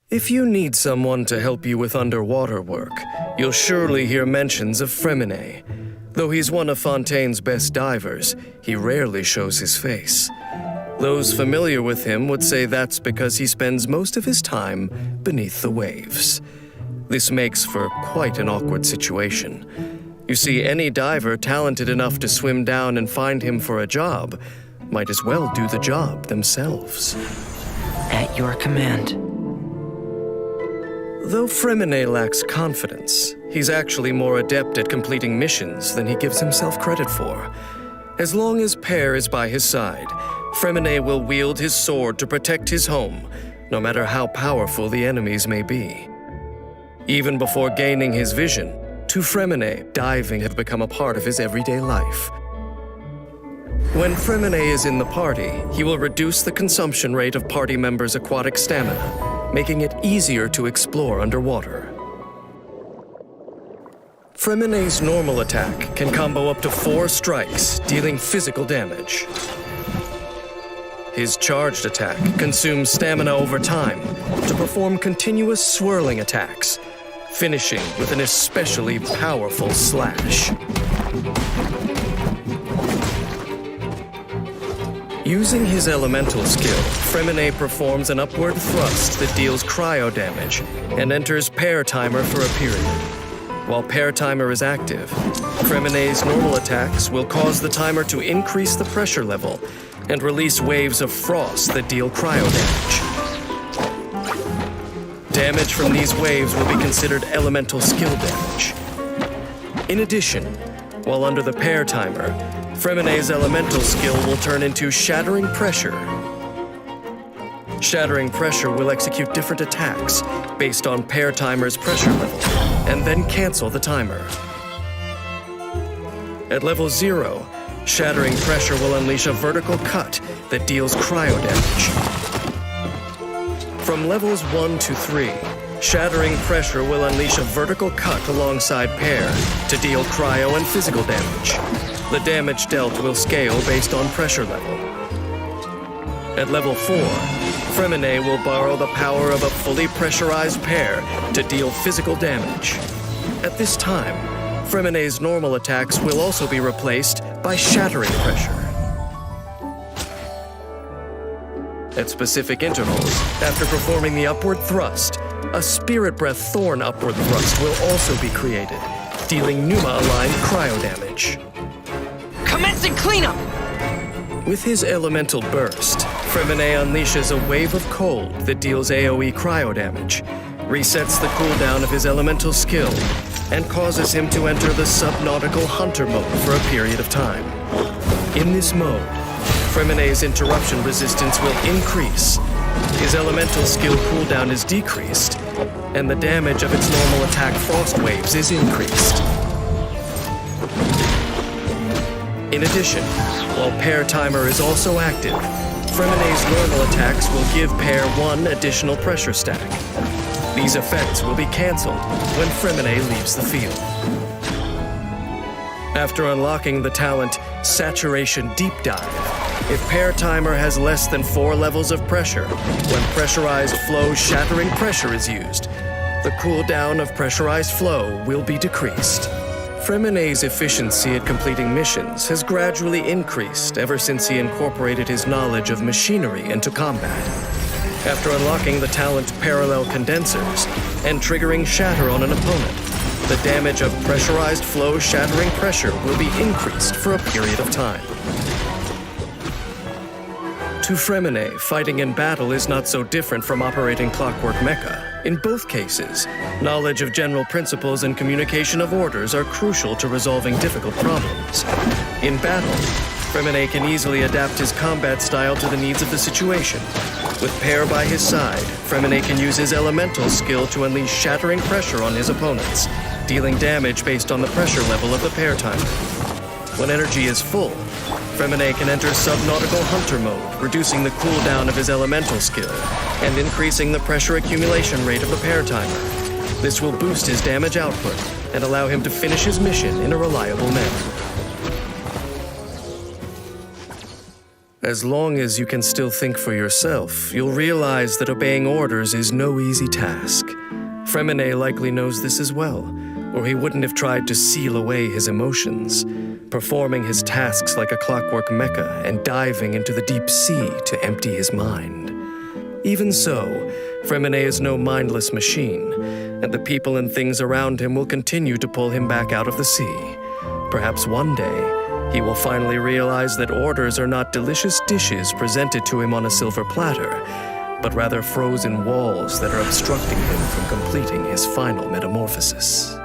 If you need someone to help you with underwater work, you'll surely hear mentions of Freminet. Though he's one of Fontaine's best divers, he rarely shows his face. Those familiar with him would say that's because he spends most of his time beneath the waves. This makes for quite an awkward situation. You see, any diver talented enough to swim down and find him for a job might as well do the job themselves. At your command. Though Freminet lacks confidence, he's actually more adept at completing missions than he gives himself credit for. As long as Per is by his side, Freminet will wield his sword to protect his home, no matter how powerful the enemies may be. Even before gaining his vision, to Freminet, diving had become a part of his everyday life. When Freminet is in the party, he will reduce the consumption rate of party members' aquatic stamina, making it easier to explore underwater. Freminet's normal attack can combo up to 4 strikes, dealing physical damage. His charged attack consumes stamina over time to perform continuous swirling attacks, finishing with an especially powerful slash. Using his elemental skill, Freminet performs an upward thrust that deals cryo damage and enters pair timer for a period. While pair timer is active, Freminet's normal attacks will cause the timer to increase the pressure level and release waves of frost that deal cryo damage. Damage from these waves will be considered elemental skill damage. In addition, while under the pair timer, Freminet's elemental skill will turn into Shattering Pressure. Shattering Pressure will execute different attacks based on pair timer's pressure level, and then cancel the timer. At level 0, Shattering Pressure will unleash a vertical cut that deals cryo damage. From levels 1 to 3, Shattering Pressure will unleash a vertical cut alongside pair to deal cryo and physical damage. The damage dealt will scale based on pressure level. At level 4, Freminet will borrow the power of a fully pressurized pair to deal physical damage. At this time, Freminet's normal attacks will also be replaced by Shattering Pressure. At specific intervals, after performing the upward thrust, a Spirit Breath Thorn upward thrust will also be created, dealing Pneuma-aligned cryo damage. Commencing cleanup! With his elemental burst, Freminet unleashes a wave of cold that deals AoE cryo damage, resets the cooldown of his elemental skill, and causes him to enter the subnautical hunter mode for a period of time. In this mode, Freminet's interruption resistance will increase, his elemental skill cooldown is decreased, and the damage of its normal attack frost waves is increased. In addition, while pair timer is also active, Freminet's normal attacks will give pair 1 additional pressure stack. These effects will be cancelled when Freminet leaves the field. After unlocking the talent Saturation Deep Dive, if pair timer has less than 4 levels of pressure, when pressurized flow Shattering Pressure is used, the cooldown of pressurized flow will be decreased. Freminet's efficiency at completing missions has gradually increased ever since he incorporated his knowledge of machinery into combat. After unlocking the talent Parallel Condensers and triggering Shatter on an opponent, the damage of pressurized flow Shattering Pressure will be increased for a period of time. To Freminet, fighting in battle is not so different from operating clockwork mecha. In both cases, knowledge of general principles and communication of orders are crucial to resolving difficult problems. In battle, Freminet can easily adapt his combat style to the needs of the situation. With pair by his side, Freminet can use his elemental skill to unleash Shattering Pressure on his opponents, dealing damage based on the pressure level of the pair timer. When energy is full, Freminet can enter Subnautical Hunter mode, reducing the cooldown of his elemental skill and increasing the pressure accumulation rate of the pair timer. This will boost his damage output and allow him to finish his mission in a reliable manner. As long as you can still think for yourself, you'll realize that obeying orders is no easy task. Freminet likely knows this as well, or he wouldn't have tried to seal away his emotions, performing his tasks like a clockwork mecha and diving into the deep sea to empty his mind. Even so, Freminet is no mindless machine, and the people and things around him will continue to pull him back out of the sea. Perhaps one day, he will finally realize that orders are not delicious dishes presented to him on a silver platter, but rather frozen walls that are obstructing him from completing his final metamorphosis.